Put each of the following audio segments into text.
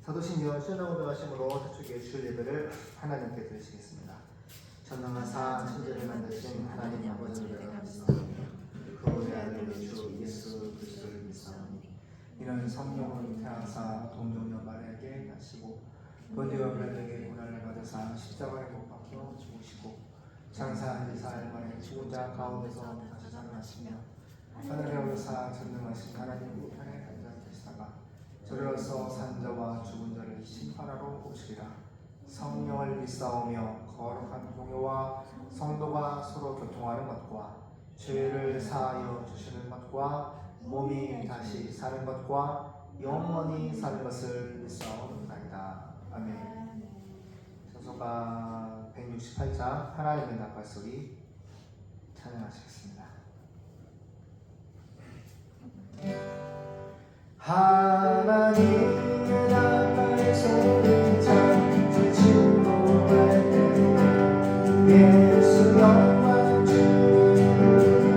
사도신경 신앙운동하심으로 저축의 주일 예배를 하나님께 드리시겠습니다. 전능하사 천지를 만드신 하나님 아버지를 믿사오니 그분의 아들 우리 주 예수 그리스도를 믿사오니 이는 성령을 잉태하사 동정녀 마리아에게 하시고 본디오 빌라도에게 고난을 받으사 십자가에 못 박혀 죽으시고 장사한 지 사흘 만에 죽은 자 가운데서 다시 살아나시며 하늘에 오르사 전능하신 하나님 우편에 앉아 계시다가 저리로서 산자와 죽은 자를 심판하러 오시리라. 성령을 믿사오며 거룩한 공효와 성도가 서로 교통하는 것과 죄를 사하여 주시는 것과 몸이 다시 사는 것과 영원히 사는 것을 믿사옵나이다. 아멘. 소서가 168장 하나님의 나팔소리 찬양하시겠습니다. 하나님의 나팔 소리 찬양 즐거워할 때 예수 영광 주를 다시고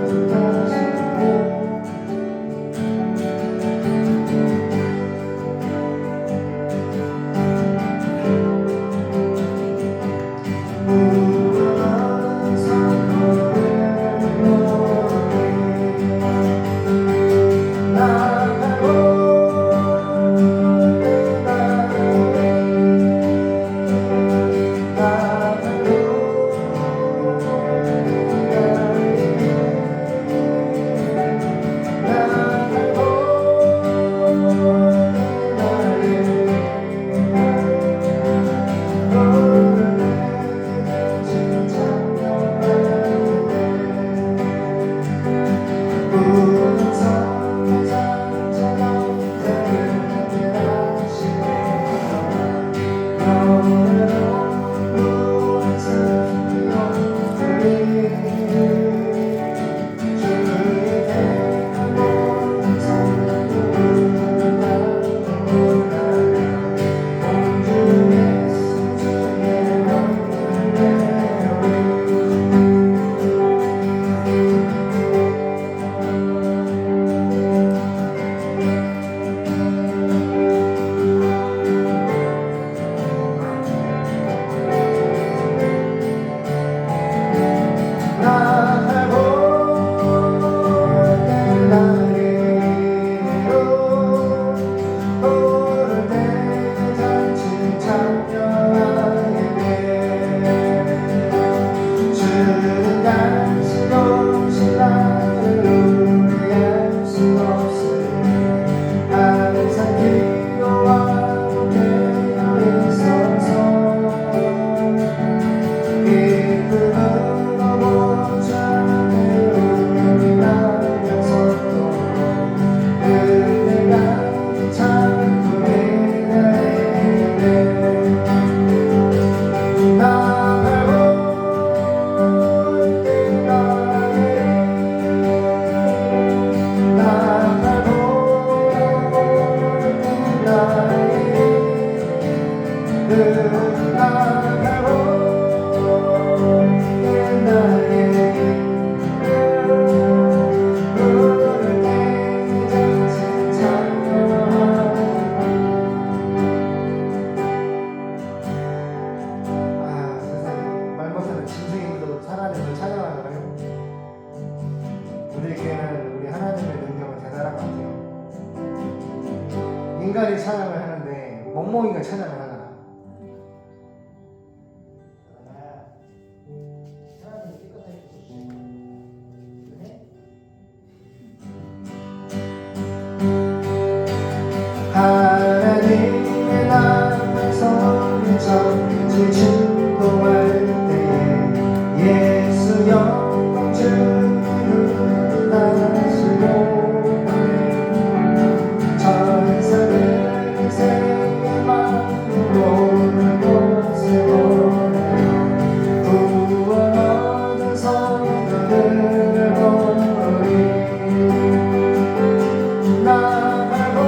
우러나는 산고를 모르게 나가고 인간이 찬양을 하는데 멍멍이가 찬양을 하잖아. 하나님의 나팔 소리 전지 진동할 때에 예수 영광 주를 다시고 나가고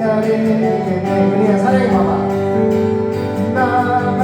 은혜야 사랑해 봐봐. 나를 보내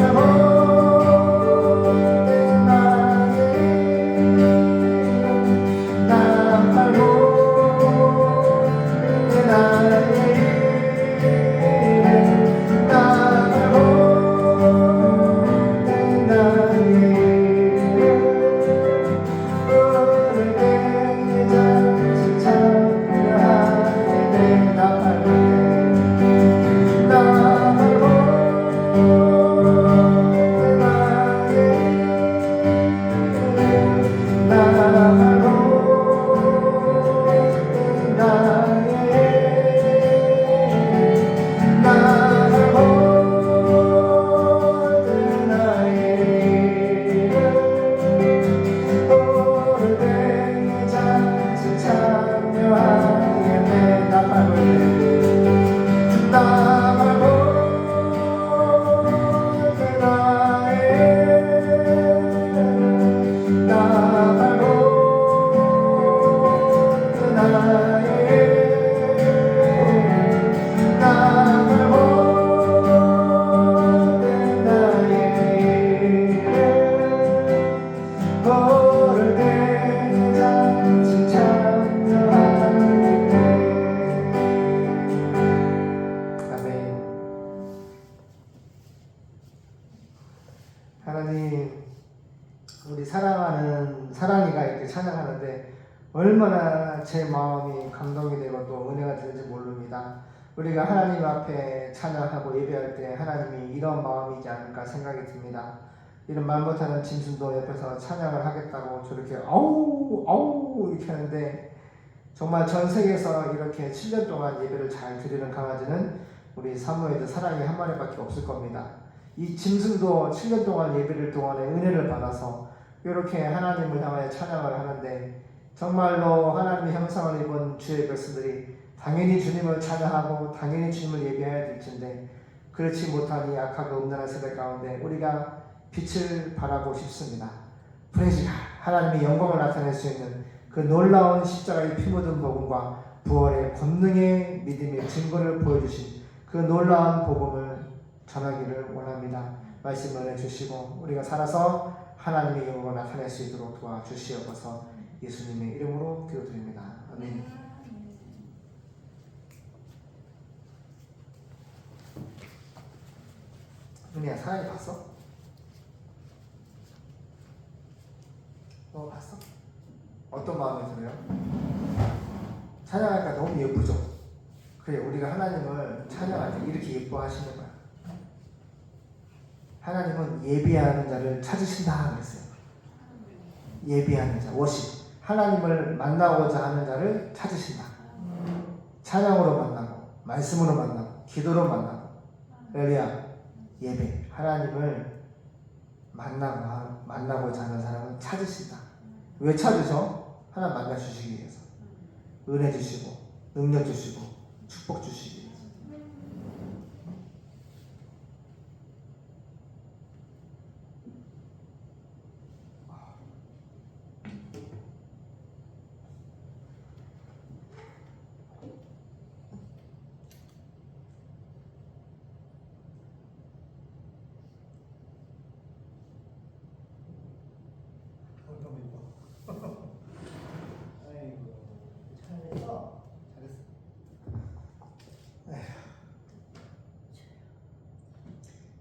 나를 보내 하나님, 우리 사랑하는 사랑이가 이렇게 찬양하는데 얼마나 제 마음이 감동이 되고 또 은혜가 되는지 모릅니다. 우리가 하나님 앞에 찬양하고 예배할 때 하나님이 이런 마음이지 않을까 생각이 듭니다. 이런 말 못하는 짐승도 옆에서 찬양을 하겠다고 저렇게 아우 아우 이렇게 하는데, 정말 전 세계에서 이렇게 7년 동안 예배를 잘 드리는 강아지는 우리 사무엘의 사랑이 한 마리밖에 없을 겁니다. 이 짐승도 7년 동안 예배를 동안에 은혜를 받아서 이렇게 하나님을 향하여 찬양을 하는데, 정말로 하나님의 형상을 입은 주의 백성들이 당연히 주님을 찬양하고 당연히 주님을 예배해야 될 텐데, 그렇지 못하니 악하고 음란한 세대 가운데 우리가 빛을 발하고 싶습니다. 프레이즈가 하나님의 영광을 나타낼 수 있는 그 놀라운 십자가의 피 묻은 복음과 부활의 권능의 믿음의 증거를 보여주신 그 놀라운 복음을 전하기를 원합니다. 말씀 은혜 주시고 우리가 살아서 하나님의 영광을 나타낼 수 있도록 도와주시옵소서. 예수님의 이름으로 기도드립니다. 아멘. 은혜야 사랑이 봤어? 너 봤어? 어떤 마음이 들어요? 찬양하니까 너무 예쁘죠? 그래, 우리가 하나님을 찬양할 때 이렇게 예뻐하시는 거야. 하나님은 예비하는 자를 찾으신다 그랬어요. 예비하는 자, 워십. 하나님을 만나고자 하는 자를 찾으신다. 찬양으로 만나고, 말씀으로 만나고, 기도로 만나고. 할렐루야. 예배. 하나님을 만나고자 하는 사람은 찾으신다. 왜 찾으셔? 하나님 만나 주시기 위해서. 은혜 주시고, 능력 주시고, 축복 주시기 위해서.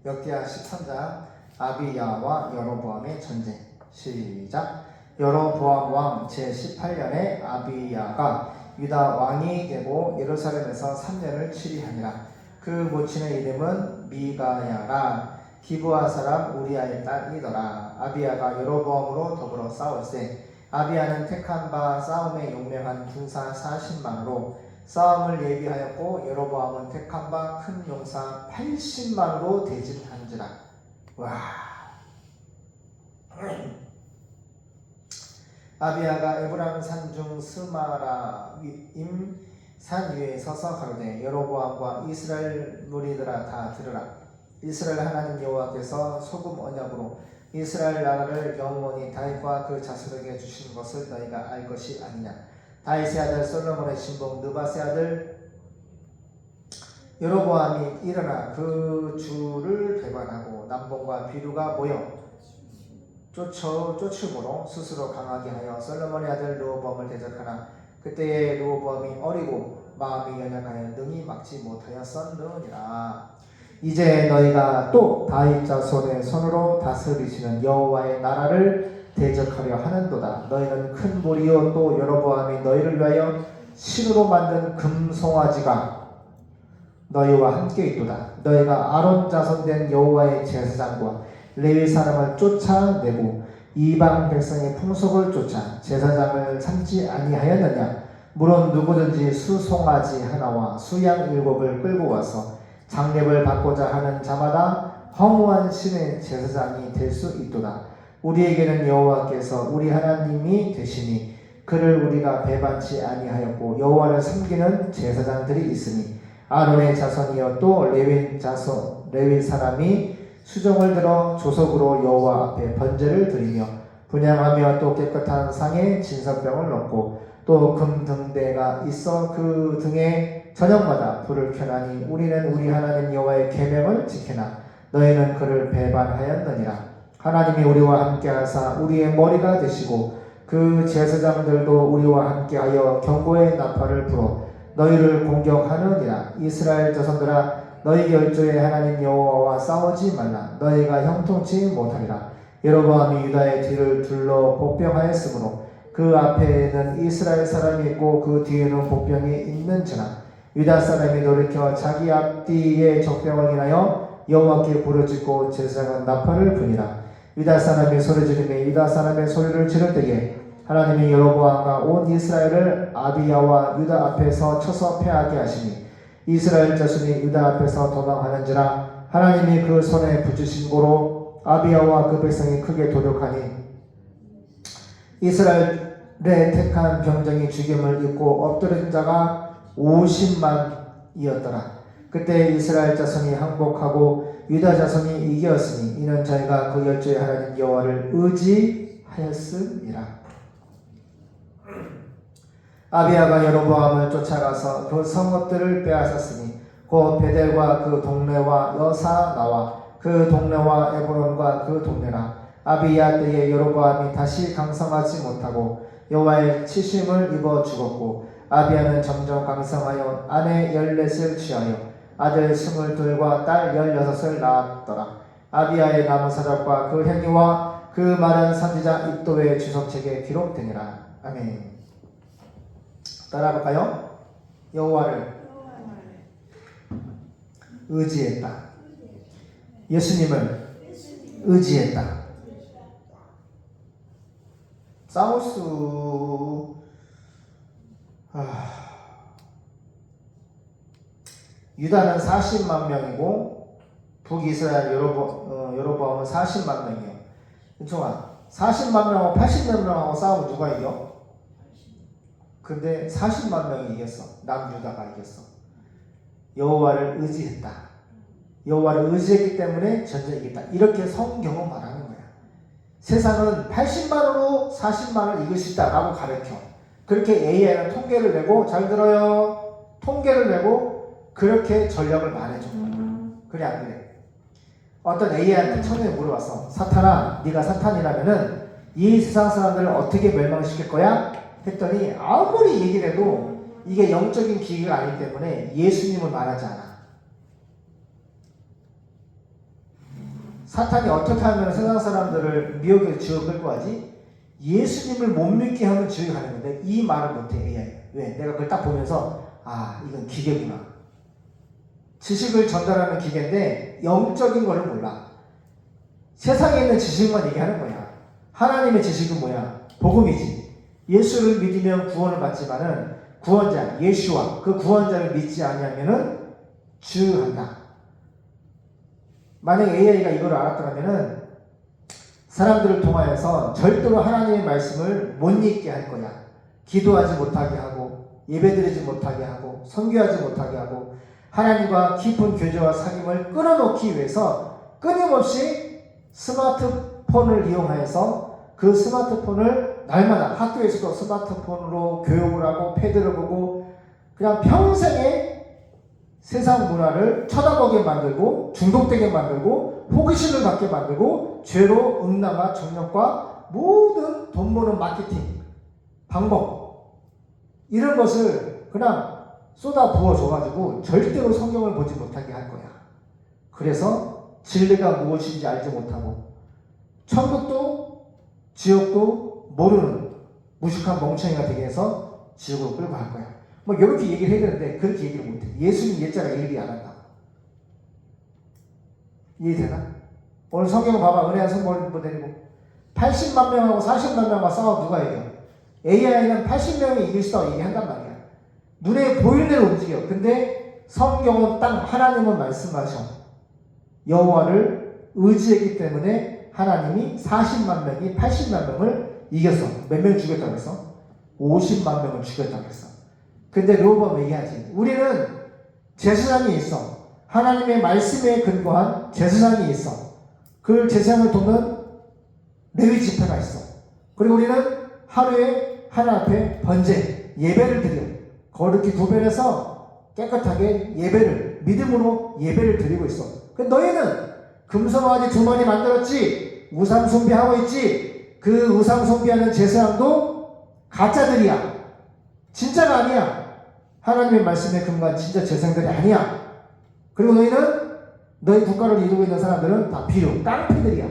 역대하 13장 아비야와 여로보암의 전쟁. 시작. 여로보암 왕 제18년에 아비야가 유다 왕이 되고 예루살렘에서 3년을 치리하니라. 그 모친의 이름은 미가야라 기브아 사람 우리아의 딸이더라. 아비야가 여로보암으로 더불어 싸울세 아비야는 택한 바 싸움에 용맹한 군사 40만으로 싸움을 예비하였고 여로보암은 택한 바 큰 용사 80만으로 대진한지라. 와. 아비야가 에브라임 산중 스마라임 산 위에 서서 가로되 여로보암과 이스라엘 무리들아 다 들으라. 이스라엘 하나님 여호와께서 소금 언약으로 이스라엘 나라를 영원히 다윗과 그 자손에게 주신 것을 너희가 알 것이 아니냐. 다윗의 아들 솔로몬의 신봉 느밧의 아들 여로보암이 일어나 그 주를 배반하고 남봉과 비류가 모여 쫓으므로 스스로 강하게 하여 솔로몬의 아들 르호보암을 대적하나 그때에 르호보암이 어리고 마음이 연약하여 능히 막지 못하였었느니라. 이제 너희가 또 다윗 자손의 손으로 다스리시는 여호와의 나라를 대적하려 하는도다. 너희는 큰 무리요 또 여로보암이 너희를 위하여 신으로 만든 금송아지가 너희와 함께 있도다. 너희가 아론 자손 된 여호와의 제사장과 레위 사람을 쫓아내고 이방 백성의 풍속을 쫓아 제사장을 삼지 아니하였느냐. 물론 누구든지 수송아지 하나와 수양 7을 끌고 와서 장례를 받고자 하는 자마다 허무한 신의 제사장이 될 수 있도다. 우리에게는 여호와께서 우리 하나님이 되시니 그를 우리가 배반치 아니하였고 여호와를 섬기는 제사장들이 있으니 아론의 자손이여 또 레위 사람이 수종을 들어 조석으로 여호와 앞에 번제를 드리며 분향하며 또 깨끗한 상에 진설병을 넣고 또 금등대가 있어 그 등에 저녁마다 불을 켜나니 우리는 우리 하나님 여호와의 계명을 지키나 너희는 그를 배반하였느니라. 하나님이 우리와 함께하사 우리의 머리가 되시고 그 제사장들도 우리와 함께하여 경고의 나팔을 불어 너희를 공격하느니라. 이스라엘 자손들아 너희 결조의 하나님 여호와와 싸우지 말라. 너희가 형통치 못하리라. 여로보암이 유다의 뒤를 둘러 복병하였으므로 그 앞에는 이스라엘 사람이 있고 그 뒤에는 복병이 있는지라. 유다 사람이 돌이켜 자기 앞뒤의 적병을 인하여 여호와께 부르짖고 제사장은 나팔을 부니라. 유다 사람이 소리지르며 유다 사람의 소리를 지를 때에 하나님이 여로보암과 온 이스라엘을 아비야와 유다 앞에서 쳐서 패하게 하시니 이스라엘 자손이 유다 앞에서 도망하는지라. 하나님이 그 손에 붙이신 고로 아비야와 그 백성이 크게 도륙하니 이스라엘의 택한 병정이 죽임을 입고 엎드린 자가 50만이었더라. 그때 이스라엘 자손이 항복하고 유다 자손이 이겼으니 이는 저희가 그 열조의 하나님 여호와를 의지하였음이라. 아비야가 여로보암을 쫓아가서 그 성읍들을 빼앗았으니 곧 베델과 그 동네와 여사나와 그 동네와 에브론과 그 동네라. 아비야 때에 여로보암이 다시 강성하지 못하고 여호와의 치심을 입어 죽었고 아비야는 점점 강성하여 아내 14을 취하여 아들 22과 딸 16을 낳았더라. 아비야의 나무사적과 그 행위와 그 말은 선지자 iddo의 주석책에 기록되니라. 아멘. 따라볼까요? 여호와를 의지했다. 예수님을 의지했다. 싸울 수 유다는 40만 명이고 북이스라엘 여로보암은 40만 명이에요. 그렇죠? 40만 명하고 80만 명하고 싸우면 누가 이겨? 근데 40만 명이 이겼어. 남유다가 이겼어. 여호와를 의지했다. 여호와를 의지했기 때문에 전쟁이 이겼다. 이렇게 성경은 말하는 거야. 세상은 80만으로 40만을 이길 수 있다라고 가르쳐. 그렇게 AI는 통계를 내고, 잘 들어요. 통계를 내고 그렇게 전략을 말해줘. 그래 안 그래? 어떤 AI한테 처음에 물어봤어. 사탄아, 네가 사탄이라면은 이 세상 사람들을 어떻게 멸망시킬 거야? 했더니 아무리 얘기를 해도 이게 영적인 기계가 아니기 때문에 예수님을 말하지 않아. 사탄이 어떻게 하면 세상 사람들을 미혹에 지옥 끌고 가지? 예수님을 못 믿게 하면 지옥에 가는 건데 이 말을 못해 AI. 왜? 내가 그걸 딱 보면서 이건 기계구나. 지식을 전달하는 기계인데 영적인 걸 몰라. 세상에 있는 지식만 얘기하는 거야. 하나님의 지식은 뭐야? 복음이지. 예수를 믿으면 구원을 받지만은 구원자 예수와 그 구원자를 믿지 않으면은 주한다. 만약 AI가 이걸 알았더라면은 사람들을 통하여서 절대로 하나님의 말씀을 못 읽게 할 거야. 기도하지 못하게 하고 예배드리지 못하게 하고 선교하지 못하게 하고 하나님과 깊은 교제와 사귐을 끊어놓기 위해서 끊임없이 스마트폰을 이용해서 그 스마트폰을 날마다 학교에서도 스마트폰으로 교육을 하고 패드를 보고 그냥 평생에 세상 문화를 쳐다보게 만들고 중독되게 만들고 호기심을 갖게 만들고 죄로 음란과 정력과 모든 돈 버는 마케팅 방법 이런 것을 그냥 쏟아 부어줘가지고 절대로 성경을 보지 못하게 할 거야. 그래서 진리가 무엇인지 알지 못하고 천국도 지옥도 모르는 무식한 멍청이가 되게 해서 지옥으로 끌고 갈 거야. 뭐 이렇게 얘기를 해야 되는데 그렇게 얘기를 못해. 예수님 예자가 얘기 안 한다. 이해되나? 오늘 성경 봐봐. 은혜한 성모 데리고 80만 명하고 40만 명과 싸워 누가 이겨? AI는 80명이 이길 수 있다고 얘기한단 말이야. 눈에 보이는 대로 움직여. 근데 성경은 딱 하나님은 말씀하셔. 여호와를 의지했기 때문에 하나님이 40만 명이 80만 명을 이겼어. 몇 명 죽였다고 했어? 50만 명을 죽였다고 했어. 근데 르호보암 얘기하지. 우리는 제사장이 있어. 하나님의 말씀에 근거한 제사장이 있어. 그 제사장을 돕는 레위 지파가 있어. 그리고 우리는 하루에 하나 앞에 번제, 예배를 드려. 거룩히 구별해서 깨끗하게 예배를, 믿음으로 예배를 드리고 있어. 근데 너희는 금송아지 두 마리 만들었지, 우상 숭배하고 있지. 그 우상 숭배하는 제사장도 가짜들이야. 진짜가 아니야. 하나님의 말씀에 근거한 진짜 제사장들이 아니야. 그리고 너희는 너희 국가를 이루고 있는 사람들은 다 비료, 깡패들이야.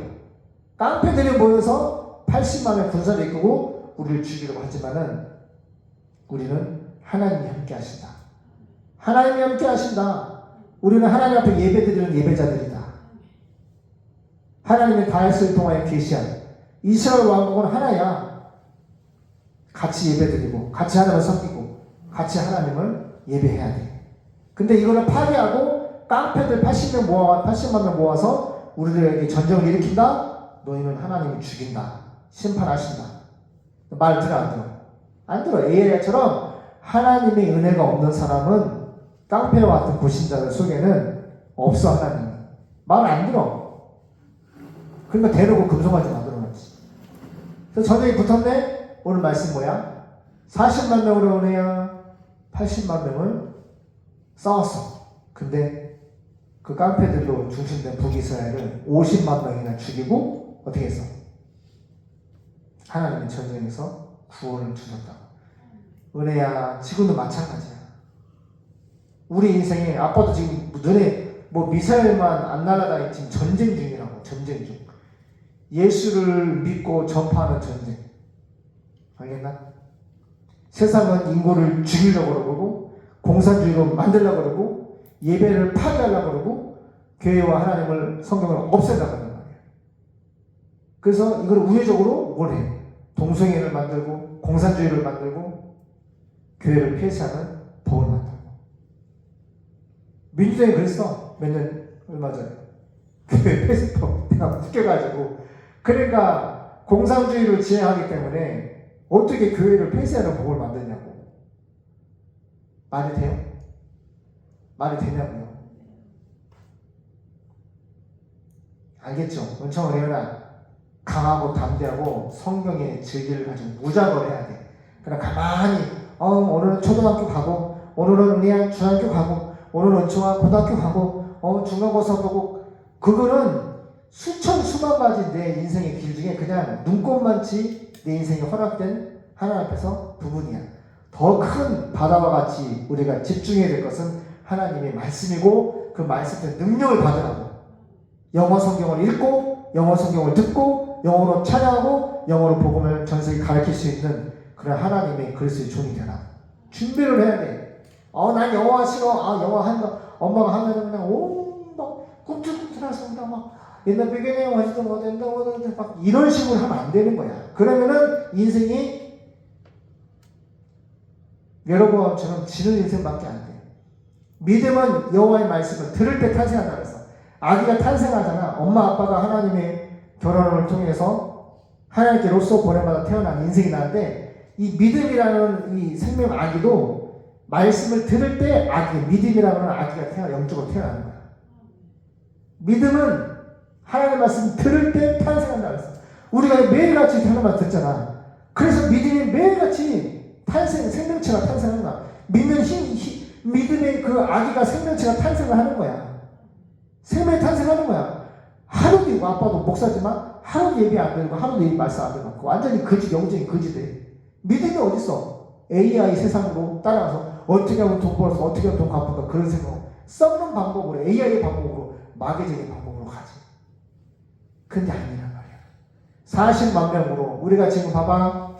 깡패들이 모여서 80만의 군사를 이끌고 우리를 죽이려고 하지만은 우리는 하나님이 함께 하신다. 하나님이 함께 하신다. 우리는 하나님 앞에 예배드리는 예배자들이다. 하나님의 다윗을 통하여 계시한 이스라엘 왕국은 하나야. 같이 예배드리고 같이 하나님을 섬기고 같이 하나님을 예배해야 돼. 근데 이거를 파괴하고 깡패들 80만 명 모아서 우리들에게 전쟁을 일으킨다? 너희는 하나님이 죽인다. 심판하신다. 말 들어 안 들어? 안 들어. AI처럼 하나님의 은혜가 없는 사람은 깡패와 같은 불신자들 속에는 없어. 하나님 말 안 들어. 그러니까 대놓고 금송아지 만들어놨지. 그래서 전쟁이 붙었네. 오늘 말씀 뭐야? 40만 명으로 오네야 80만 명을 싸웠어. 근데 그 깡패들로 중심된 북이스라엘을 50만 명이나 죽이고 어떻게 했어? 하나님의 전쟁에서 구원을 주셨다. 은혜야, 지금도 마찬가지야. 우리 인생에 아빠도 지금 눈에 뭐 미사일만 안 날아다니 지금 전쟁 중이라고. 전쟁 중. 예수를 믿고 전파하는 전쟁. 알겠나? 세상은 인구를 죽이려고 그러고 공산주의로 만들려고 그러고 예배를 파괴하려고 그러고 교회와 하나님을 성경을 없애려고 한단 말이에요. 그래서 이걸 우회적으로 뭘 해? 동성애를 만들고 공산주의를 만들고 교회를 폐쇄하는 법을 만들고. 민주당이 그랬어. 몇 년 얼마 전에 교회 폐쇄법 내가 웃겨가지고. 그러니까 공산주의를 지향하기 때문에 어떻게 교회를 폐쇄하는 법을 만드냐고. 말이 돼요? 말이 되냐고요. 알겠죠? 은총을 해요나 강하고 담대하고 성경의 진리를 가지고 무장을 해야 돼. 그냥 가만히 오늘은 초등학교 가고 오늘은 은혜야 중학교 가고 오늘은 은총아 고등학교 가고 중간고사 보고 그거는 수만 가지 내 인생의 길 중에 그냥 눈꼽만치 내 인생이 허락된 하나님 앞에서 부분이야. 더 큰 바다와 같이 우리가 집중해야 될 것은 하나님의 말씀이고 그 말씀의 능력을 받으라고. 영어 성경을 읽고 영어 성경을 듣고 영어로 찬양하고 영어로 복음을 전 세계에 가르칠 수 있는 그런 하나님의 그리스도의 종이 되라. 준비를 해야 돼. 난 영어 싫어. 영어 한다. 엄마가 하면은 그냥 막 꿈틀꿈틀해서 막 옛날 배경에 와서도 뭐 된다 막 이런 식으로 하면 안 되는 거야. 그러면은 인생이 여러분처럼 지는 인생밖에 안 돼. 믿음은 여호와의 말씀을 들을 때 탄생한다 그랬어. 아기가 탄생하잖아. 엄마 아빠가 하나님의 결혼을 통해서 하나님께 로서 보내받아 태어난 인생이 나는데 이 믿음이라는 이 생명 아기도 말씀을 들을 때 믿음이라는 아기가 영적으로 태어나는 거야. 믿음은 하나님의 말씀 들을 때 탄생한다 그랬어. 우리가 매일같이 하나님 말씀 듣잖아. 그래서 믿음이 매일같이 생명체가 탄생하는 거야. 믿는 믿음의 그 아기가 생명체가 탄생을 하는 거야. 생명이 탄생하는 거야. 하루도 이거 아빠도 목사지만 하루도 예배 안 드리고 하루도 예배 말씀 안 드리고 완전히 거지, 영적인 거지 돼. 믿음이 어딨어? AI 세상으로 따라가서 어떻게 하면 돈 벌어서 어떻게 하면 돈 갚을까 그런 생각 썩는 방법으로 AI의 방법으로 마개적인 방법으로 가지. 근데 아니란 말이야. 40만 명으로 우리가 지금 봐봐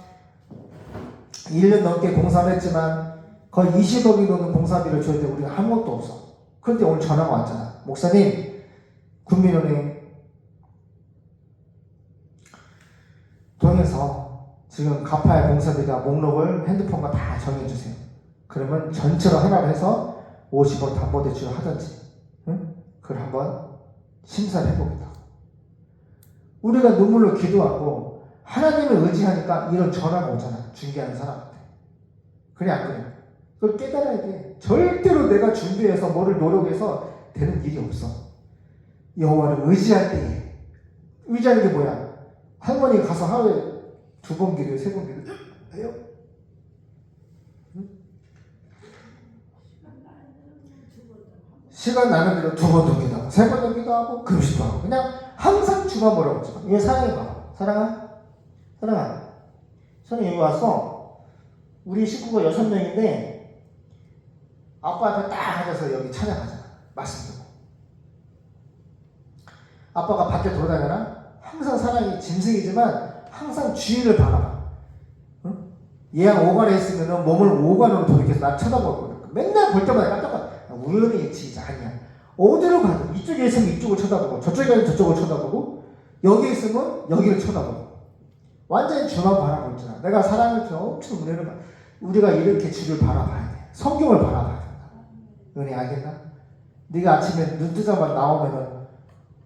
1년 넘게 공사를 했지만 거의 20억이 넘는 공사비를 줘야 돼. 우리가 아무것도 없어. 그런데 오늘 전화가 왔잖아. 목사님 국민은행 통해서 지금 갚아야 할 공사비가 목록을 핸드폰과 다 정해주세요. 그러면 전체로 하나로 해서 50억 담보대출을 하든지 응? 그걸 한번 심사를 해보겠다. 우리가 눈물로 기도하고 하나님을 의지하니까 이런 전화가 오잖아. 중개하는 사람한테. 그래 안 그래? 그걸 깨달아야 돼. 절대로 내가 준비해서 뭐를 노력해서 되는 일이 없어. 여호와를 의지할 때에 의지하는 게 뭐야? 할머니 가서 하루에 2번 기도해, 3번 기도해요? 시간 나는 대로 2번 기도하고 3번 기도하고 금식도 하고 그냥 항상 주만 뭐라고 하지 마. 얘 사랑해 봐. 사랑아? 사랑아. 선생님 여기 왔어. 우리 식구가 6명인데 아빠 앞에 딱 앉아서 여기 찬양하잖아. 말씀 듣고. 아빠가 밖에 돌아다니나? 항상 사랑이 짐승이지만 항상 주인을 바라봐. 응? 얘가 오간에 있으면 몸을 오간으로 돌이켜서 날 쳐다보거든. 맨날 볼 때마다 깜짝깜짝 우연히 진짜 아니야. 어디로 가든 이쪽에 있으면 이쪽을 쳐다보고 저쪽에 가면 저쪽을 쳐다보고 여기 있으면 여기를 쳐다보고 완전히 주만 바라보고 있잖아. 내가 사랑을 엄청 은혜를 받아. 우리가 이렇게 주를 바라봐야 돼. 성경을 바라봐야 된다. 은혜 알겠나? 네가 아침에 눈 뜨자마자 나오면은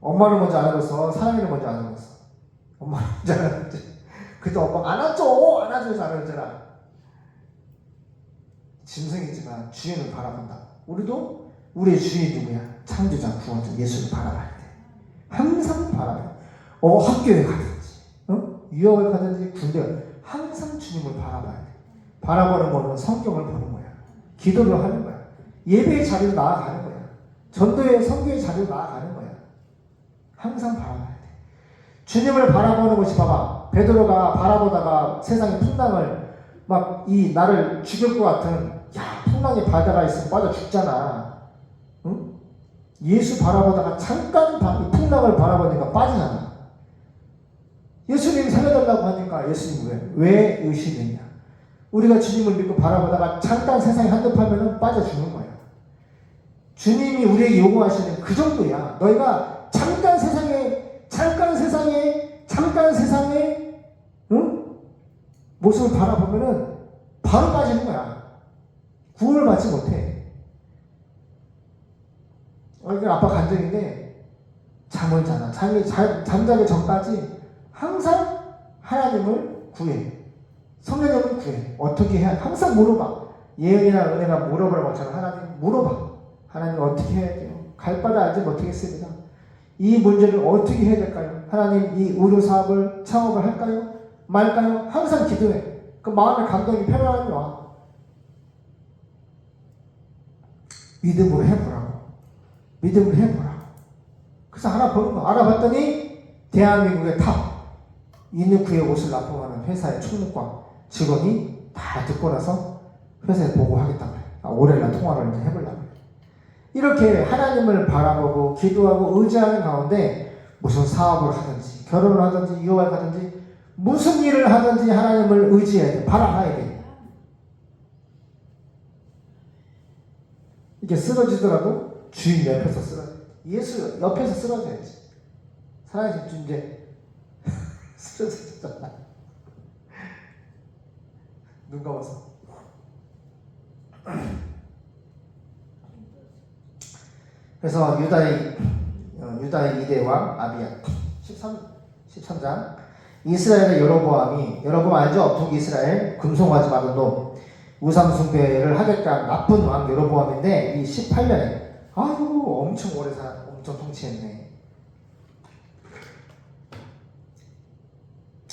엄마를 먼저 안아줬어? 사랑이를 먼저 안아줬어? 엄마를 먼저 안아줬지. 그때 엄마가 안아줘! 안아줘서 안아줬잖아. 짐승이지만 주인을 바라본다. 우리도 우리의 주인 누구야? 창조자, 구원자 예수를 바라봐야 돼. 항상 바라봐야 돼. 학교에 가든지 유학을 가든지 군대 항상 주님을 바라봐야 돼. 바라보는 거는 성경을 보는 거야. 기도를 하는 거야. 예배의 자리로 나아가는 거야. 전도의 성교의 자리로 나아가는 거야. 항상 바라봐야 돼. 주님을 바라보는 것이 봐봐. 베드로가 바라보다가 세상의 풍랑을 막 이 나를 죽일 것 같은 풍랑에 바다가 있으면 빠져 죽잖아. 응? 예수 바라보다가 잠깐 이 풍랑을 바라보니까 빠지잖아. 예수님 살려달라고 하니까 예수님 왜 의심했냐? 우리가 주님을 믿고 바라보다가 잠깐 세상에 한듭하면 빠져 죽는 거야. 주님이 우리에게 요구하시는 그 정도야. 너희가 잠깐 세상에 응? 모습을 바라보면은 바로 빠지는 거야. 구원을 받지 못해. 아빠 간증인데 잠을 자나 잠자기 전까지 항상 하나님을 구해. 성령님을 구해. 어떻게 해야 항상 물어봐. 예언이나 은혜가 물어보는 것처럼 하나님 물어봐. 하나님 어떻게 해야 돼요? 갈 바를 알지 못하겠습니다. 이 문제를 어떻게 해야 될까요? 하나님 이 의료 사업을 창업을 할까요? 말까요? 항상 기도해. 그 마음의 감동이 편안함이 와. 믿음으로 해보라고. 믿음으로 해보라고. 그래서 알아보는 거. 알아봤더니 대한민국의 탑 인누크의 옷을 납품하는 회사의 총무과 직원이 다 듣고 나서 회사에 보고하겠다고 해. 올해나 통화를 이제 해보려고 해. 이렇게 하나님을 바라보고 기도하고 의지하는 가운데 무슨 사업을 하든지 결혼을 하든지 유학을 하든지 무슨 일을 하든지 하나님을 의지해야 돼. 바라봐야 돼. 이렇게 쓰러지더라도 주인 옆에서 쓰러져. 예수 옆에서 쓰러져야지. 살아계신 이제 쓰러졌잖아. 눈 감았어. 그래서 유다의 2대 왕 아비야 13장 이스라엘의 여로보암 알죠? 북이스라엘 금송아지 막은 놈 우상 숭배를 하겠다 나쁜 왕 여로보암인데 이 18년에 아이고 엄청 오래 엄청 통치했네.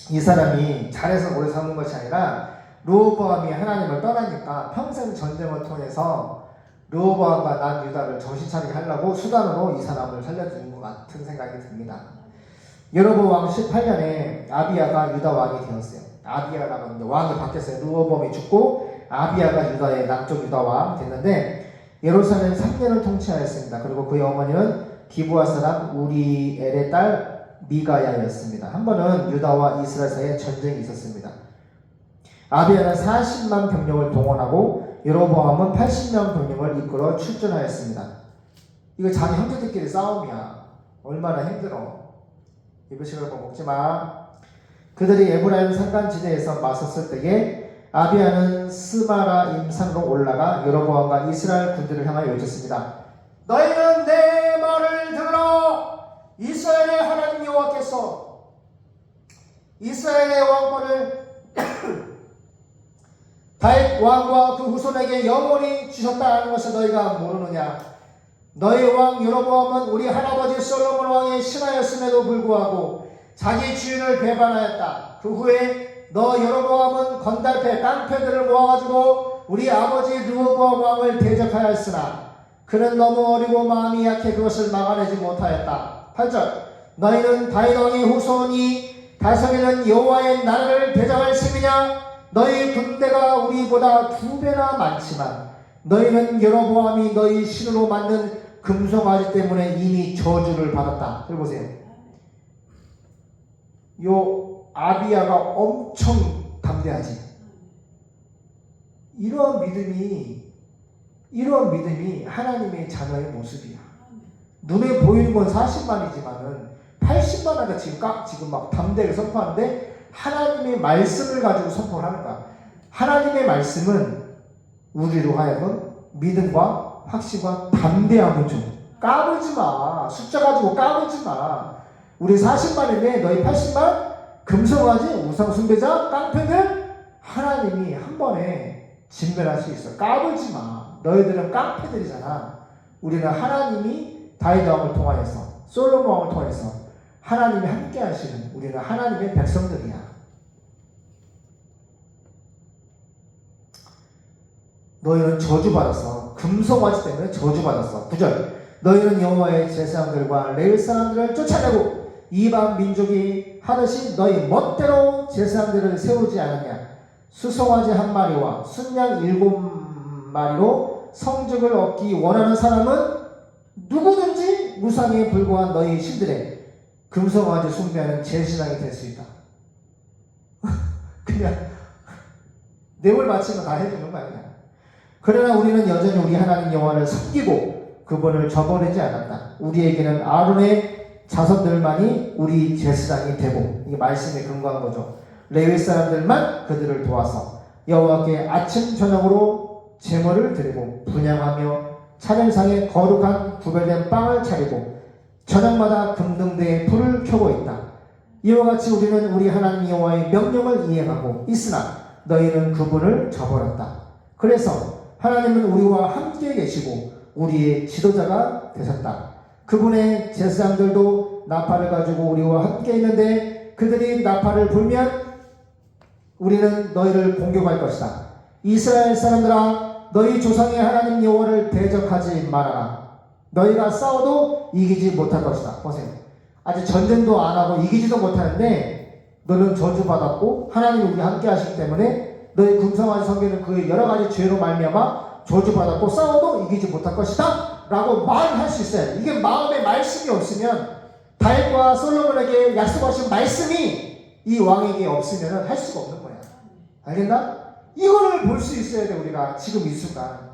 이 사람이 잘해서 오래 사는 것이 아니라 르호보암이 하나님을 떠나니까 평생 전쟁을 통해서 르호보암과 남유다를 정신 차리게 하려고 수단으로 이 사람을 살려주는 것 같은 생각이 듭니다. 여로보암 18년에 아비야가 유다 왕이 되었어요. 아비야라고 왕이 바뀌었어요. 르호보암이 죽고 아비야가 유다의 남쪽 유다 왕 됐는데 예루살렘 3년을 통치하였습니다. 그리고 그의 어머니는 기브아 사람 우리엘의 딸 미가야였습니다. 한 번은 유다와 이스라엘 사이에 전쟁이 있었습니다. 아비야는 40만 병력을 동원하고 여로보암은 80명 병력을 이끌어 출전하였습니다. 이거 자기 형제들끼리 싸움이야. 얼마나 힘들어. 이브식을 먹지 마. 그들이 에브라임 산간지대에서 맞섰을 때에 아비야는 스마라 임산으로 올라가 여로보암과 이스라엘 군대를 향하여 외쳤습니다. 너희는 내 말을 들으라. 이스라엘의 하나님 여호와께서 이스라엘의 왕권을 다윗 왕과 그 후손에게 영원히 주셨다는 것을 너희가 모르느냐. 너희 왕 여로보암은 우리 할아버지 솔로몬 왕의 신하였음에도 불구하고 자기 주인을 배반하였다. 그 후에 너 여로보암은 건달패 깡패들을 모아가지고 우리 아버지 르호보암 왕을 대적하였으나 그는 너무 어리고 마음이 약해 그것을 막아내지 못하였다. 8절 너희는 다윗 왕의 후손이 다스리는 여호와의 나라를 대적할 셈이냐. 너희 군대가 우리보다 2배나 많지만 너희는 여로보암이 너희 신으로 만든 금송아지 때문에 이미 저주를 받았다. 여기 보세요. 요 아비야가 엄청 담대하지. 이러한 믿음이 하나님의 자녀의 모습이야. 눈에 보이는 건 40만이지만은 80만하가 지금 막 담대하게 선포하는데 하나님의 말씀을 가지고 선포를 하는 거야. 하나님의 말씀은 우리로 하여금 믿음과 확신과 담대함을 줘. 까불지 마. 숫자 가지고 까불지 마. 우리 40만인데 너희 80만? 금성아지? 우상숭배자? 깡패들? 하나님이 한 번에 진멸할 수 있어. 까불지 마. 너희들은 깡패들이잖아. 우리는 하나님이 다윗 왕을 통하여서 솔로몬 왕을 통해서 하나님이 함께 하시는 우리는 하나님의 백성들이야. 너희는 저주받았어. 금송아지 때문에 저주받았어. 9절 너희는 여호와의 제사장들과 레위 사람들을 쫓아내고 이방 민족이 하듯이 너희 멋대로 제사장들을 세우지 않았냐. 수송아지 1마리와 순양 7마리로 성적을 얻기 원하는 사람은 누구든지 무상에 불과한 너희 신들의 금송아지 숭배하는 제사장이 될 수 있다. 그냥 뇌물 바치면 다 해주는 거 아니야. 그러나 우리는 여전히 우리 하나님 여호와를 섬기고 그분을 저버리지 않았다. 우리에게는 아론의 자손들만이 우리 제사장이 되고, 이게 말씀에 근거한 거죠. 레위 사람들만 그들을 도와서 여호와께 아침 저녁으로 제물을 드리고 분향하며 차례상에 거룩한 구별된 빵을 차리고 저녁마다 금등대에 불을 켜고 있다. 이와 같이 우리는 우리 하나님 여호와의 명령을 이행하고 있으나 너희는 그분을 저버렸다. 그래서 하나님은 우리와 함께 계시고 우리의 지도자가 되셨다. 그분의 제사장들도 나팔을 가지고 우리와 함께 있는데 그들이 나팔을 불면 우리는 너희를 공격할 것이다. 이스라엘 사람들아, 너희 조상의 하나님 여호와를 대적하지 말아라. 너희가 싸워도 이기지 못할 것이다. 보세요. 아직 전쟁도 안 하고 이기지도 못하는데 너는 저주받았고 하나님이 우리와 함께 하시기 때문에 너희 금성아지 섬기는 그 여러 가지 죄로 말미암아 저주받았고 싸워도 이기지 못할 것이다 라고 말할 수 있어요. 이게 마음에 말씀이 없으면, 다윗과 솔로몬에게 약속하신 말씀이 이 왕에게 없으면 할 수가 없는 거야. 알겠나? 이거를 볼 수 있어야 돼. 우리가 지금 이 순간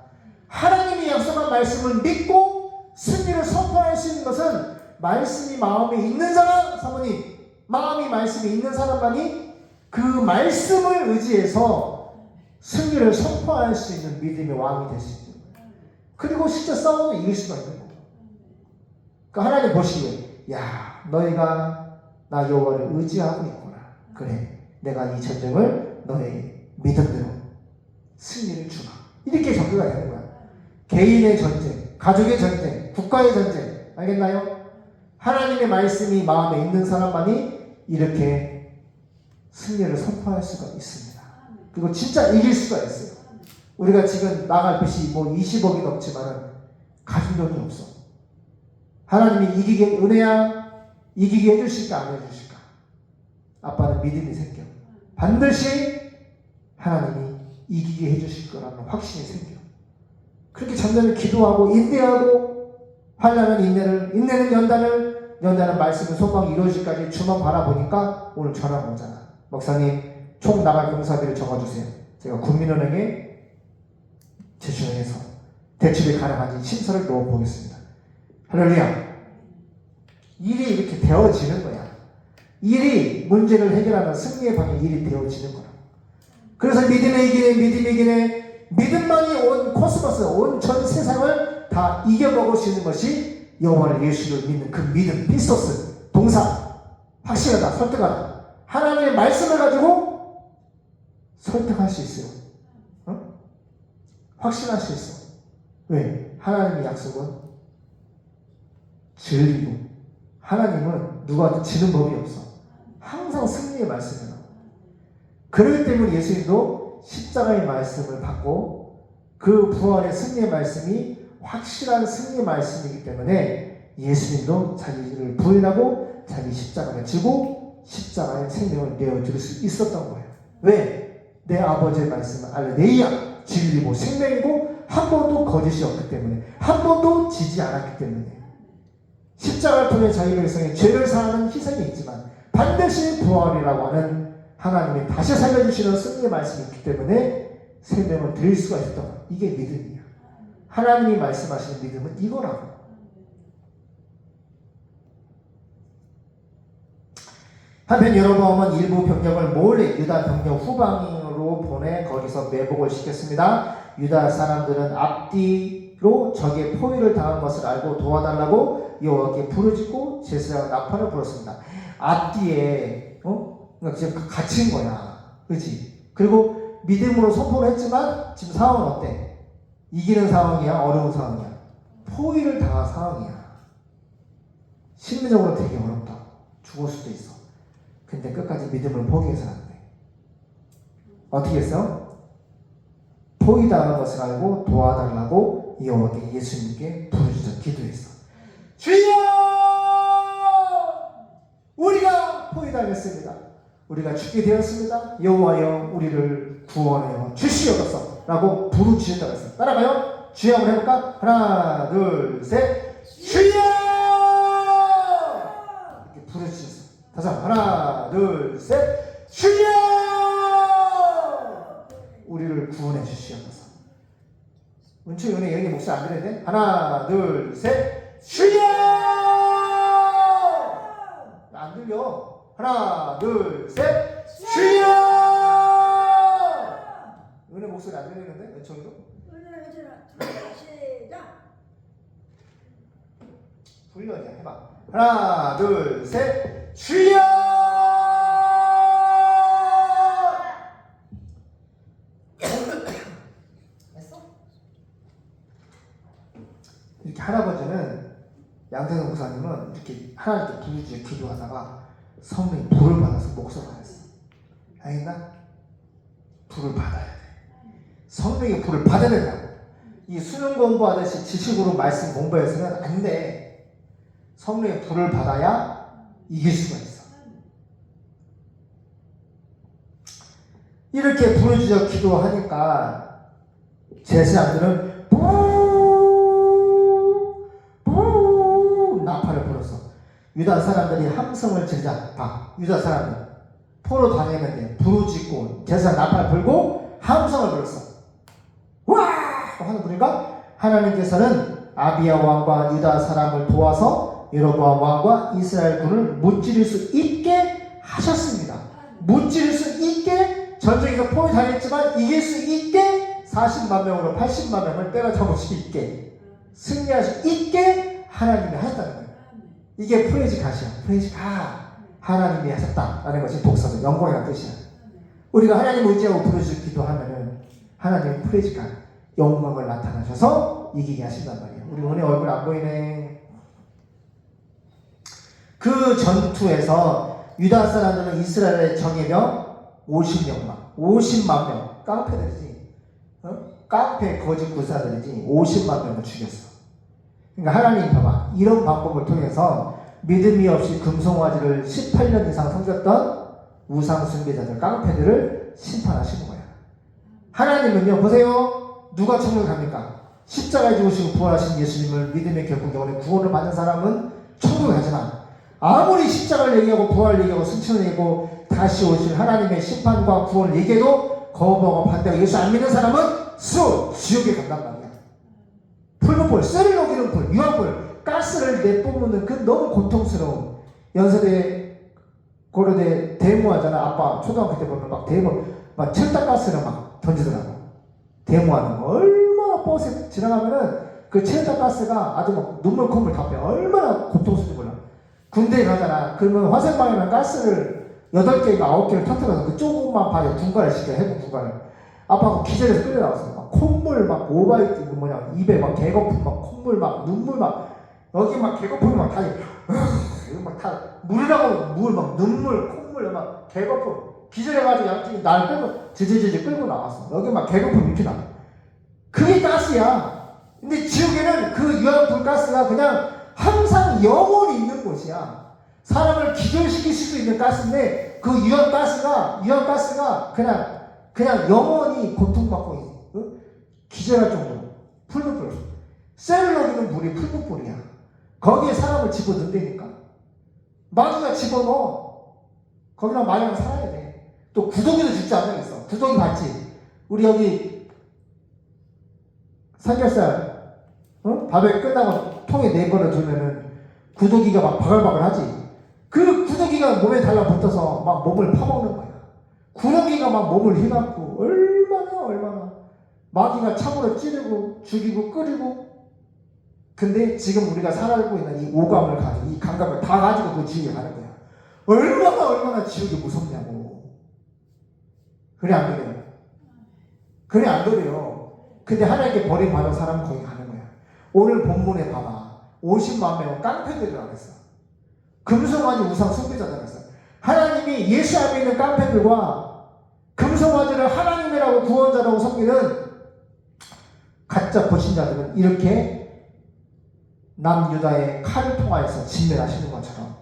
하나님이 약속한 말씀을 믿고 승리를 선포할 수 있는 것은 말씀이 마음에 있는 사람, 사모님, 마음이 말씀이 있는 사람만이 그 말씀을 의지해서 승리를 선포할 수 있는 믿음의 왕이 될 수 있는 거예요. 그리고 실제 싸우면 이길 수가 있는 거예요. 그러니까 하나님 보시기에, 야, 너희가 나 여호와를 의지하고 있구나. 그래, 내가 이 전쟁을 너의 믿음대로 승리를 주마. 이렇게 전개가 되는 거야. 개인의 전쟁, 가족의 전쟁, 국가의 전쟁. 알겠나요? 하나님의 말씀이 마음에 있는 사람만이 이렇게 승리를 선포할 수가 있습니다. 그리고 진짜 이길 수가 있어요. 우리가 지금 나갈 빚이 뭐 20억이 넘지만은 가진 돈이 없어. 하나님이 이기게, 은혜야, 이기게 해주실까, 안 해주실까? 아빠는 믿음이 생겨. 반드시 하나님이 이기게 해주실 거라는 확신이 생겨. 그렇게 잠잠히 기도하고, 인내하고, 환난은 인내를, 인내는 연단을, 연단은 말씀은 소망이 이루어질까지 주만 바라보니까 오늘 전화 오잖아. 목사님, 총 나갈 공사비를 적어주세요. 제가 국민은행에 제출해서 대출이 가능한지 심사를 넣어보겠습니다. 할렐루야. 일이 이렇게 되어지는 거야. 일이 문제를 해결하는 승리의 방향 일이 되어지는 거야. 그래서 믿음에 이기네, 믿음에 이기네. 믿음만이 온 코스모스, 온 전 세상을 다 이겨먹을 수 있는 것이 여호와를 예수를 믿는 그 믿음, 피스토스, 동사. 확실하다, 설득하다. 하나님의 말씀을 가지고 설득할 수 있어요. 확신할 수 있어. 왜? 하나님의 약속은 진리고 하나님은 누구한테 지는 법이 없어. 항상 승리의 말씀이야. 그렇기 때문에 예수님도 십자가의 말씀을 받고 그 부활의 승리의 말씀이 확실한 승리의 말씀이기 때문에 예수님도 자기를 부인하고 자기 십자가를 지고 십자가의 생명을 내어줄 수 있었던 거예요. 왜? 내 아버지의 말씀은 알레네이야. 진리고 생명이고 한 번도 거짓이 없기 때문에 한 번도 지지 않았기 때문에 십자가를 통해 자기 백성의 죄를 사하는 희생이 있지만 반드시 부활이라고 하는 하나님이 다시 살려주시는 승리의 말씀이 있기 때문에 생명을 드릴 수가 있었던 거예요. 이게 믿음이에요. 하나님이 말씀하시는 믿음은 이거라고. 한편 여로보암은 일부 병력을 몰래 유다 병력 후방으로 보내 거기서 매복을 시켰습니다. 유다 사람들은 앞뒤로 적의 포위를 당한 것을 알고 도와달라고 여호와께 부르짖고 제사장 나팔을 불었습니다. 앞뒤에 그러니까 지금 갇힌 거야, 그렇지? 그리고 믿음으로 선포를 했지만 지금 상황은 어때? 이기는 상황이야, 어려운 상황이야? 포위를 당한 상황이야. 심리적으로 되게 어렵다. 죽을 수도 있어. 근데 끝까지 믿음을 포기해서는 안 돼. 어떻게 했어? 포위당한 것을 알고 도와달라고 여호와께 예수님께 부르짖어 기도했어. 주여! 우리가 포위당했습니다. 우리가 죽게 되었습니다. 여호와여 우리를 구원하여 주시옵소서 라고 부르짖었다고 했어요. 따라가요. 주여 한번 해볼까? 하나 둘 셋. 주여! 이렇게 부르짖었어. 다시 하나 둘 셋. 주여! 우리를 구원해 주시옵소서. 은총이 은혜 여기 목소리 안 들리는데? 하나 둘 셋. 주여! 안 들려. 하나 둘 셋. 주여! 은혜 목소리 안 들리는데? 은총이도? 시작. 불려야 해봐. 하나 둘 셋. 주여! 했어? 이렇게 할아버지는 양태성 목사님은 이렇게 하나님께 부르짖어 기도하다가 성령이 불을 받아서 목소리가 됐어. 알겠나? 불을 받아야 돼. 성령의 불을 받아야 된다고. 이 수능 공부하듯이 지식으로 말씀 공부해서는 안 돼. 성령의 불을 받아야 이길 수가 있어. 이렇게 부르짖어 기도하니까 제사장들은 나팔을 불었어. 유다 사람들이 함성을 지르자 유다 사람들 포로 당했는데 부르짖고 제사장 나팔 불고 함성을 불렀어. 와! 하는 분인가? 하나님께서는 아비야 왕과 유다 사람을 도와서 여로보암 왕과 이스라엘 군을 무찌를 수 있게 하셨습니다. 무찌를 수 있게 전쟁에서 포위 당했지만 이길 수 있게 40만 명으로 80만 명을 때려잡을 수 있게 승리할 수 있게 하나님이 하셨다는 거예요. 이게 프레이즈 갓이야. 프레이즈 갓. 하나님이 하셨다라는 것이 독사적 영광이라는 뜻이야. 우리가 하나님을 의지하고 부르짖어 기도하면은 하나님은 프레이즈 갓 영광을 나타나셔서 이기게 하신단 말이에요. 우리 은혜 얼굴 안 보이네. 그 전투에서 유다 사람들은 이스라엘의 정예병 50만 명 깡패들이지. 깡패 거짓 구사들이지 50만 명을 죽였어. 그러니까 하나님 봐봐. 이런 방법을 통해서 믿음이 없이 금송아지를 18년 이상 섬겼던 우상 숭배자들, 깡패들을 심판하시는 거야. 하나님은요, 보세요. 누가 천국에 갑니까? 십자가에 죽으시고 부활하신 예수님을 믿음의 결국 영원의 구원을 받는 사람은 천국에 가지만, 아무리 십자가를 얘기하고 부활을 얘기하고 승천을 얘기하고 다시 오실 하나님의 심판과 구원을 얘기해도 거부하고 반대하고 예수 안 믿는 사람은 지옥에 간단 말이야. 풀무불, 쇠를 녹이는 불, 유황불, 가스를 내뿜는 그 너무 고통스러운. 연세대 고려대 데모하잖아. 아빠 초등학교 때 보면 막 데모, 막 철딱가스를 막 던지더라고. 데모하는 거. 얼마나 버스 지나가면은 그 철딱가스가 아주 막 눈물 콧물 다 빼. 얼마나 고통스러운 거야. 군대에 가잖아. 그러면 화생방에는 가스를 8개가 9개를 터뜨려서 그 조금만 봐요. 군가를 시켜. 해군 군가를. 아빠가 기절해서 끌려 나왔어요. 막 콧물 막 오바이트 그 뭐냐 입에 막 개거품 막 콧물 막 눈물 막 여기 막 개거품이 막 다 이거 막 다 물이라고 물 막 눈물 콧물 막 개거품 기절해가지고 양쪽이 날 끌고 지지지지 끌고 나왔어. 여기 막 개거품 이렇게 나. 그게 가스야. 근데 지옥에는 그 유황불 가스가 그냥 항상 영원히 있는 곳이야. 사람을 기절시킬 수도 있는 가스인데 그 유황가스가 그냥 영원히 고통받고 기절할 정도로 풀무불. 쇠를 녹이는 불이 풀무불이야. 거기에 사람을 집어넣는다니까. 마귀가 집어넣어. 거기랑 마귀랑 살아야 돼. 또 구더기도 죽지 않겠어. 구더기 봤지? 우리 여기 삼겹살 밥에 끝나고 통에 내버려 두면은 구더기가 막 바글바글 하지. 그 구더기가 몸에 달라붙어서 막 몸을 파먹는 거야. 구더기가 막 몸을 휘감고 얼마나 마귀가 참으로 찌르고 죽이고 끓이고. 근데 지금 우리가 살아가고 있는 이 오감을 가지고 이 감각을 다 가지고 그 지옥에 가는 거야. 얼마나 지옥이 무섭냐고. 그래 안 그래요? 그래 안 그래요? 근데 하나님께 버림받은 사람은 거기 가는 거야. 오늘 본문에 봐봐. 50만 명은 깡패들이라고 했어. 금송아지 우상 숭배자라고 했어. 하나님이 예수 안에 있는 깡패들과 금송아지를 하나님이라고 구원자라고 섬기는 가짜 불신자들은 이렇게 남유다의 칼을 통하여서 진멸하시는 것처럼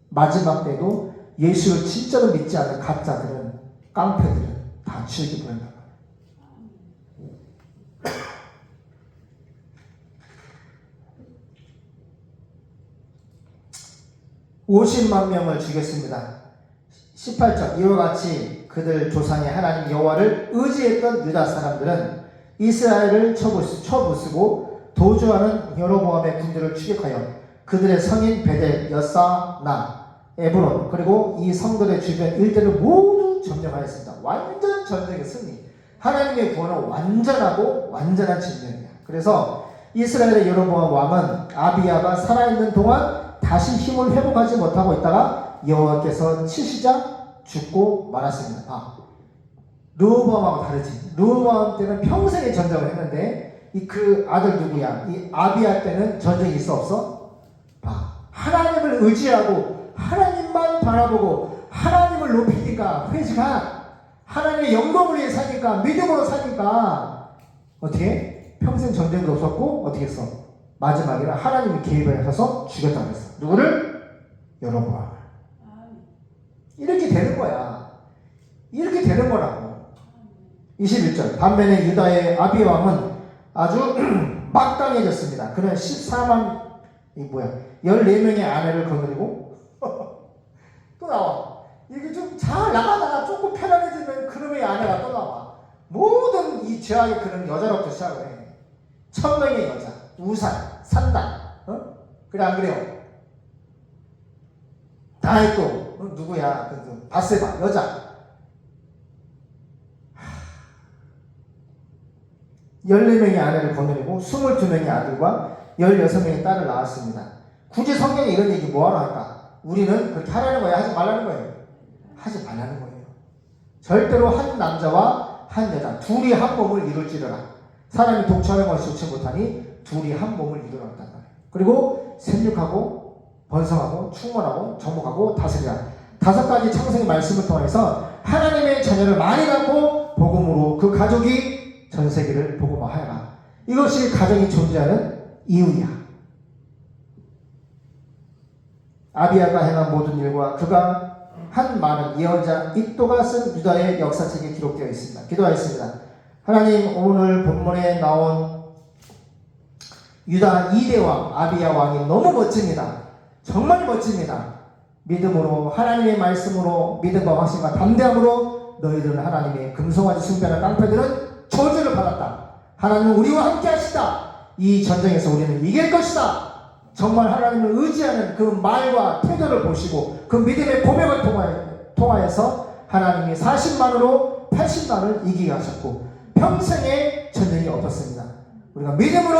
마지막 때도 예수를 진짜로 믿지 않는 가짜들은 깡패들은 다 지옥에 보낸다. 50만 명을 죽였습니다. 18절 이와 같이 그들 조상의 하나님 여호와를 의지했던 유다 사람들은 이스라엘을 쳐부수고 도주하는 여로보암의 군대를 추격하여 그들의 성인 베델, 여사나, 에브론 그리고 이 성들의 주변 일대를 모두 점령하였습니다. 완전 전쟁의 승리. 하나님의 구원은 완전한 진멸이야. 그래서 이스라엘의 여로보암 왕은 아비야가 살아있는 동안 다시 힘을 회복하지 못하고 있다가 여호와께서 치시자 죽고 말았습니다. 르호보암하고 다르지. 르호보암 때는 평생의 전쟁을 했는데 그 아들 누구야? 이 아비야 때는 전쟁이 있어 없어? 하나님을 의지하고 하나님만 바라보고 하나님을 높이니까 회지가 하나님의 영광을 위해 사니까 믿음으로 사니까 어떻게? 평생 전쟁도 없었고 어떻게 했어? 마지막에는 하나님이 개입을 하셔서 죽였다고 했어. 누구를? 여로보암을. 이렇게 되는 거야. 이렇게 되는 거라고. 21절 반면에 유다의 아비 왕은 아주 막강해졌습니다. 그는 14명의 아내를 거느리고 또 나와. 이게 좀 잘 나가다가 조금 편안해지면 그놈의 아내가 또 나와. 모든 이 죄악의 그는 여자로부터 시작을 해. 1000명의 여자, 우산, 산당, 그래 안 그래요? 다음에 또 누구야? 그 바세바 여자. 14명의 아내를 거느리고 22명의 아들과 16명의 딸을 낳았습니다. 굳이 성경에 이런 얘기 뭐하러 할까? 우리는 그렇게 하라는 거예요? 하지 말라는 거예요? 하지 말라는 거예요. 절대로 한 남자와 한 여자 둘이 한 몸을 이룰지어라. 사람이 독처하는 것이 좋지 못하니 둘이 한 몸을 이루었단 말이에요. 그리고 생육하고 번성하고 충만하고 정복하고 다스리라. 5가지 창세기 말씀을 통해서 하나님의 자녀를 많이 낳고 복음으로 그 가족이 전 세계를 복음화하라. 이것이 가정이 존재하는 이유야. 아비야가 행한 모든 일과 그가 한 많은 예언자 잇도가 쓴 유다의 역사책에 기록되어 있습니다. 기도하겠습니다. 하나님, 오늘 본문에 나온 유다 2대 왕 아비야 왕이 너무 멋집니다. 정말 멋집니다. 믿음으로, 하나님의 말씀으로, 믿음과 확신과 담대함으로 너희들은 하나님의 금송아지 숭배하는 깡패들은 저주를 받았다. 하나님은 우리와 함께 하시다. 이 전쟁에서 우리는 이길 것이다. 정말 하나님을 의지하는 그 말과 태도를 보시고 그 믿음의 고백을 통하여서 하나님이 40만으로 80만을 이기게 하셨고 평생의 전쟁이 없었습니다. 우리가 믿음으로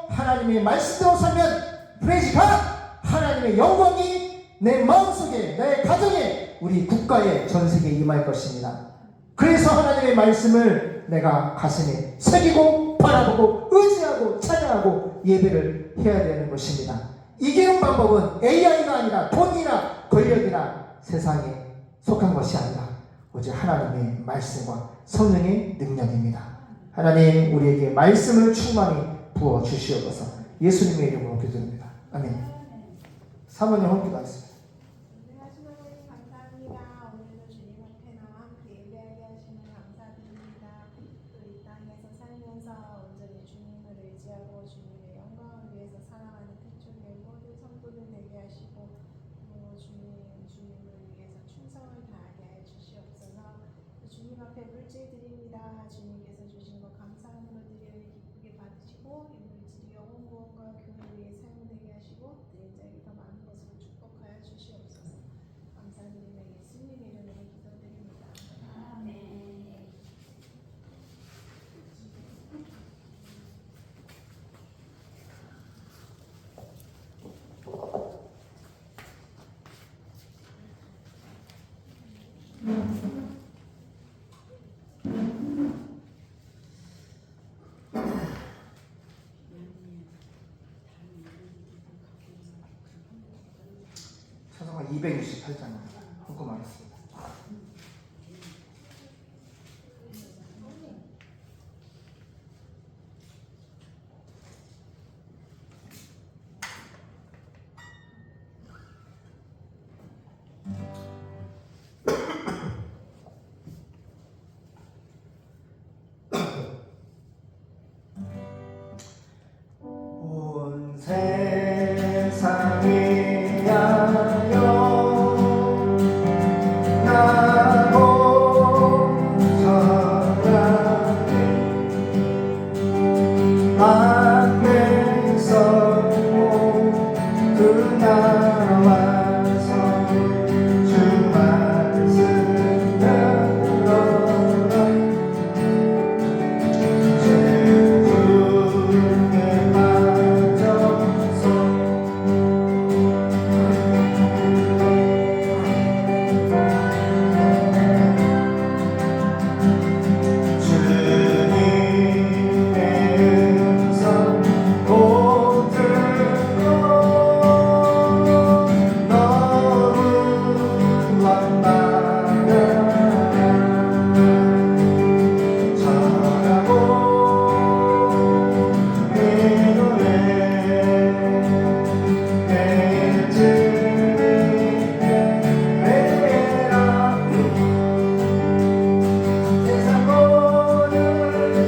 하나님의 말씀대로 살면 프레이즈 갓! 하나님의 영광이 내 마음속에, 내 가정에, 우리 국가에, 전 세계에 임할 것입니다. 그래서 하나님의 말씀을 내가 가슴에 새기고 바라보고 의지하고 찬양하고 예배를 해야 되는 것입니다. 이기는 방법은 AI가 아니라 돈이나 권력이나 세상에 속한 것이 아니라 오직 하나님의 말씀과 성령의 능력입니다. 하나님, 우리에게 말씀을 충만히 부어 주시옵소서. 예수님의 이름으로 기도드립니다. 아멘. 사모님 헌기도하겠습니다. 하시는 하나님 감사합니다. 오늘도 주님 앞에 나와 함께 예배하게 하시는 감사드립니다. 또 이 땅에서 살면서 온전히 주님을 의지하고 주님의 영광을 위해서 살아가는 태초의 모든 성도들 되게 하시고 또 주님을 위해서 충성을 다하게 하여 주시옵소서. 또 주님 앞에 물질 드립니다. 주님께서 주신 것 감사함으로 드려 기쁘게 받으시고 이 물질이 영혼 구원과 교회를 위해 사용되게 하시고 드린 자에게 더 많은 것으로 축복하여 주시옵소서. 감사드리며 예수님 이름으로 기도드립니다. 아멘. 찬송가 268장입니다. 헌금하겠습니다. 온 세상을 위하여 나고 전하네. 만민서 모두 나와